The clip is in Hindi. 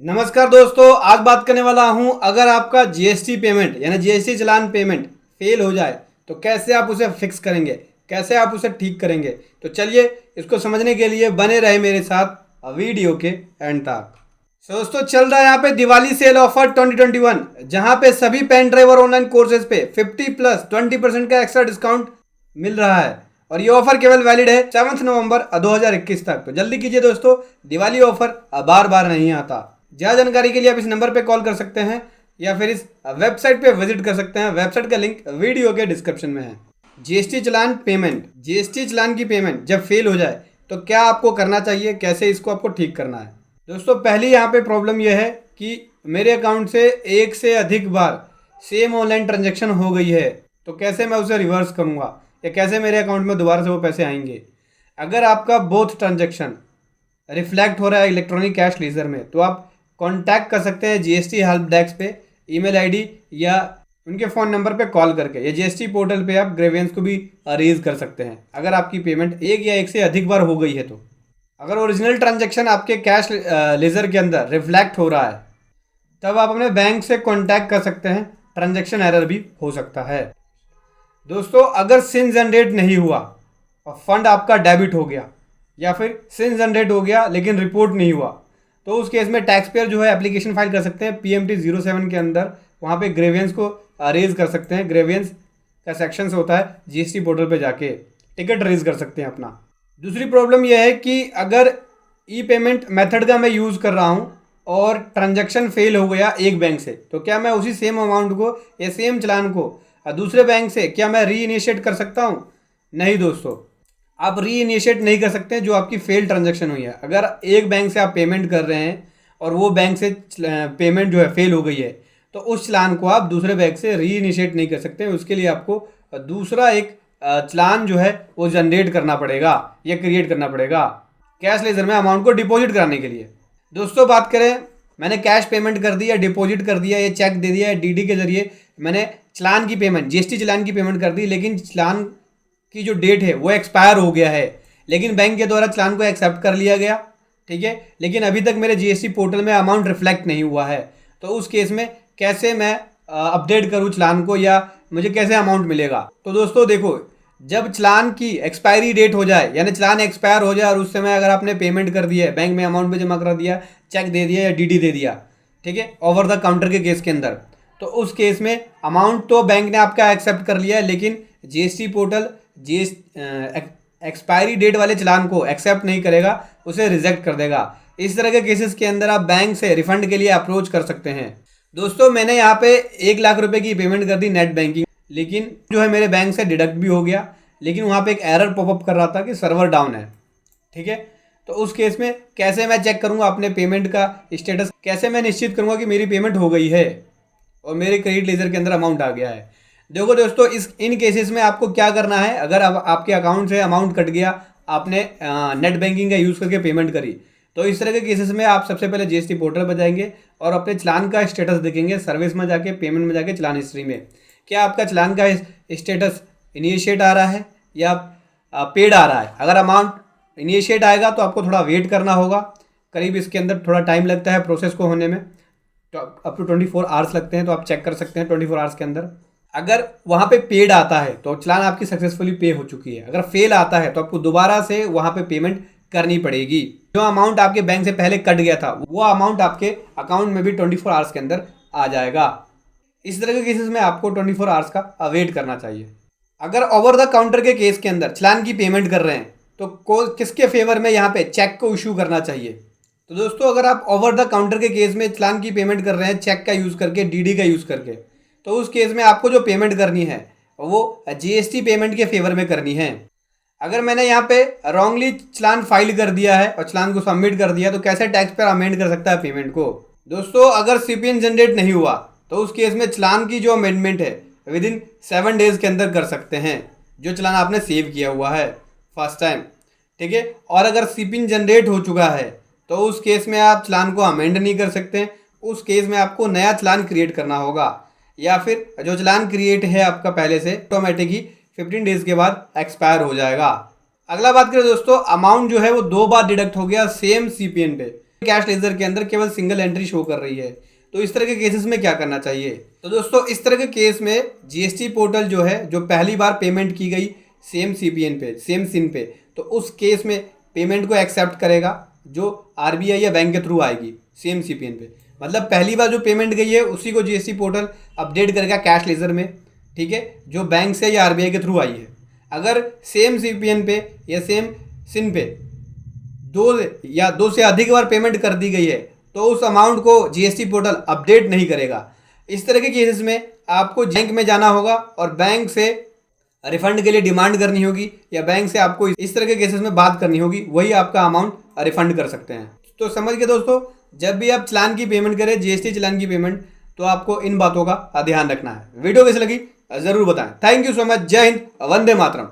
नमस्कार दोस्तों, आज बात करने वाला हूं अगर आपका जीएसटी पेमेंट यानी जीएसटी चालान पेमेंट फेल हो जाए तो कैसे आप उसे फिक्स करेंगे, कैसे आप उसे ठीक करेंगे। तो चलिए इसको समझने के लिए बने रहे मेरे साथ वीडियो के एंड तक। दोस्तों चल रहा है यहाँ पे दिवाली सेल ऑफर 2021, जहां पे सभी पेन ड्राइव और ऑनलाइन कोर्सेज पे 50+20% का एक्स्ट्रा डिस्काउंट मिल रहा है और ये ऑफर केवल वैलिड है 7 नवंबर 2021 तक। तो जल्दी कीजिए दोस्तों, दिवाली ऑफर बार बार नहीं आता। ज़्यादा जानकारी के लिए आप इस नंबर पे कॉल कर सकते हैं या फिर इस वेबसाइट पे विजिट कर सकते हैं। वेबसाइट का लिंक वीडियो के डिस्क्रिप्शन में है। जीएसटी चालान पेमेंट, जीएसटी चालान की पेमेंट जब फेल हो जाए तो क्या आपको करना चाहिए, कैसे इसको आपको ठीक करना है। दोस्तों पहली यहाँ पे प्रॉब्लम यह है कि मेरे अकाउंट से एक से अधिक बार सेम ऑनलाइन ट्रांजेक्शन हो गई है, तो कैसे मैं उसे रिवर्स करूँगा या कैसे मेरे अकाउंट में दोबारा से वो पैसे आएंगे। अगर आपका बोथ ट्रांजेक्शन रिफ्लेक्ट हो रहा है इलेक्ट्रॉनिक कैश लेजर में तो आप कांटेक्ट कर सकते हैं जीएसटी हेल्प डेस्क पे ईमेल आईडी या उनके फ़ोन नंबर पे कॉल करके, या जीएसटी पोर्टल पे आप ग्रीवेंस को भी रेज कर सकते हैं अगर आपकी पेमेंट एक या एक से अधिक बार हो गई है। तो अगर ओरिजिनल ट्रांजैक्शन आपके कैश लेजर के अंदर रिफ्लेक्ट हो रहा है तब आप अपने बैंक से कांटेक्ट कर सकते हैं, ट्रांजैक्शन एरर भी हो सकता है। दोस्तों अगर सिन जनरेट नहीं हुआ और फंड आपका डेबिट हो गया या फिर सिन जनरेट हो गया लेकिन रिपोर्ट नहीं हुआ तो उस केस में टैक्स पेयर जो है एप्लीकेशन फाइल कर सकते हैं PMT 07 के अंदर। वहाँ पे ग्रेवियंस को रेज कर सकते हैं। ग्रेवियंस का सेक्शन होता है जीएसटी पोर्टल पे जाके टिकट रेज कर सकते हैं अपना। दूसरी प्रॉब्लम यह है कि अगर ई पेमेंट मेथड का मैं यूज़ कर रहा हूँ और ट्रांजैक्शन फेल हो गया एक बैंक से, तो क्या मैं उसी सेम अमाउंट को या सेम चालान को दूसरे बैंक से क्या मैं री इनिशिएट कर सकता हूँ? नहीं दोस्तों, आप री इनिशिएट नहीं कर सकते जो आपकी फेल ट्रांजैक्शन हुई है। अगर एक बैंक से आप पेमेंट कर रहे हैं और वो बैंक से पेमेंट जो है फेल हो गई है तो उस चालान को आप दूसरे बैंक से री इनिशिएट नहीं कर सकते। उसके लिए आपको दूसरा एक चालान जो है वो जनरेट करना पड़ेगा या क्रिएट करना पड़ेगा कैश लेजर में अमाउंट को डिपॉजिट कराने के लिए। दोस्तों बात करें, मैंने कैश पेमेंट कर दी या डिपॉजिट कर दिया या चेक दे दिया या डीडी के जरिए मैंने चालान की पेमेंट, जीएसटी चालान की पेमेंट कर दी, लेकिन चालान की जो डेट है वो एक्सपायर हो गया है, लेकिन बैंक के द्वारा चालान को एक्सेप्ट कर लिया गया, ठीक है, लेकिन अभी तक मेरे जीएसटी पोर्टल में अमाउंट रिफ्लेक्ट नहीं हुआ है। तो उस केस में कैसे मैं अपडेट करूं चालान को या मुझे कैसे अमाउंट मिलेगा। तो दोस्तों देखो, जब चालान की एक्सपायरी डेट हो जाए यानी चालान एक्सपायर हो जाए और उस समय अगर आपने पेमेंट कर दिया है, बैंक में अमाउंट भी जमा करा दिया, चेक दे दिया या डीडी दे दिया, ठीक है, ओवर द काउंटर के केस के अंदर, तो उस केस में अमाउंट तो बैंक ने आपका एक्सेप्ट कर लिया है लेकिन जीएसटी पोर्टल एक्सपायरी डेट वाले चालान को एक्सेप्ट नहीं करेगा, उसे रिजेक्ट कर देगा। इस तरह के केसेस के अंदर आप बैंक से रिफंड के लिए अप्रोच कर सकते हैं। दोस्तों मैंने यहाँ पे 1 लाख रुपए की पेमेंट कर दी नेट बैंकिंग, लेकिन जो है मेरे बैंक से डिडक्ट भी हो गया, लेकिन वहाँ पे एक एरर पॉपअप कर रहा था कि सर्वर डाउन है, ठीक है। तो उस केस में कैसे मैं चेक करूँगा अपने पेमेंट का स्टेटस, कैसे मैं निश्चित करूँगा कि मेरी पेमेंट हो गई है और मेरे क्रेडिट लेजर के अंदर अमाउंट आ गया है। देखो दोस्तों, इन केसेस में आपको क्या करना है, अगर आपके अकाउंट से अमाउंट कट गया, आपने नेट बैंकिंग का यूज़ करके पेमेंट करी, तो इस तरह के केसेस में आप सबसे पहले जीएसटी पोर्टल पर जाएंगे और अपने चालान का स्टेटस देखेंगे, सर्विस में जाके, पेमेंट में जाके, चालान हिस्ट्री में क्या आपका चालान का स्टेटस इनिशिएट आ रहा है या पेड आ रहा है। अगर अमाउंट इनिशिएट आएगा तो आपको थोड़ा वेट करना होगा, करीब इसके अंदर थोड़ा टाइम लगता है प्रोसेस को होने में, तो अप टू 24 आवर्स लगते हैं, तो आप चेक कर सकते हैं 24 आवर्स के अंदर। अगर वहाँ पे पेड आता है तो चालान आपकी सक्सेसफुली पे हो चुकी है। अगर फेल आता है तो आपको दोबारा से वहाँ पे पेमेंट करनी पड़ेगी। जो अमाउंट आपके बैंक से पहले कट गया था वो अमाउंट आपके अकाउंट में भी 24 आवर्स के अंदर आ जाएगा। इस तरह के केसेस में आपको 24 आवर्स का वेट करना चाहिए। अगर ओवर द काउंटर के केस के अंदर चालान की पेमेंट कर रहे हैं तो किसके फेवर में यहाँ पे चेक को इशू करना चाहिए। तो दोस्तों अगर आप ओवर द काउंटर के केस में चालान की पेमेंट कर रहे हैं चेक का यूज़ करके, डीडी का यूज़ करके, तो उस केस में आपको जो पेमेंट करनी है वो जीएसटी पेमेंट के फेवर में करनी है। अगर मैंने यहाँ पे रॉन्गली चालान फाइल कर दिया है और चालान को सबमिट कर दिया तो कैसे टैक्स पेयर अमेंड कर सकता है पेमेंट को। दोस्तों अगर सीपीएन जनरेट नहीं हुआ तो उस केस में चालान की जो अमेंडमेंट है विद इन 7 डेज के अंदर कर सकते हैं, जो चालान आपने सेव किया हुआ है फर्स्ट टाइम, ठीक है। और अगर सीपीएन जनरेट हो चुका है तो उस केस में आप चालान को अमेंड नहीं कर सकते, उस केस में आपको नया चालान क्रिएट करना होगा, या फिर जो चालान क्रिएट है आपका पहले से ऑटोमेटिक ही 15 डेज के बाद एक्सपायर हो जाएगा। अगला बात करें दोस्तों, अमाउंट जो है वो 2 बार डिडक्ट हो गया सेम सीपीएन पे, कैश लेजर के अंदर केवल सिंगल एंट्री शो कर रही है। तो इस तरह के केसेस में क्या करना चाहिए? तो दोस्तों इस तरह के केस में जीएसटी पोर्टल जो है, जो पहली बार पेमेंट की गई सेम सीपीएन पे, सेम सिन पे, तो उस केस में पेमेंट को एक्सेप्ट करेगा जो आरबीआई या बैंक के थ्रू आएगी सेम सीपीएन पे। मतलब पहली बार जो पेमेंट गई है उसी को जीएसटी पोर्टल अपडेट करेगा कैश लेजर में, ठीक है, जो बैंक से या आरबीआई के थ्रू आई है। अगर सेम सीपीएन पे या सेम सिन पे दो से अधिक बार पेमेंट कर दी गई है तो उस अमाउंट को जीएसटी पोर्टल अपडेट नहीं करेगा। इस तरह के केसेस में आपको बैंक में जाना होगा और बैंक से रिफंड के लिए डिमांड करनी होगी, या बैंक से आपको इस तरह के केसेस में बात करनी होगी, वही आपका अमाउंट रिफंड कर सकते हैं। तो समझ गए दोस्तों, जब भी आप चालान की पेमेंट करें, जीएसटी चालान की पेमेंट, तो आपको इन बातों का ध्यान रखना है। वीडियो कैसी लगी जरूर बताएं। Thank you so much. जय हिंद, वंदे मातरम।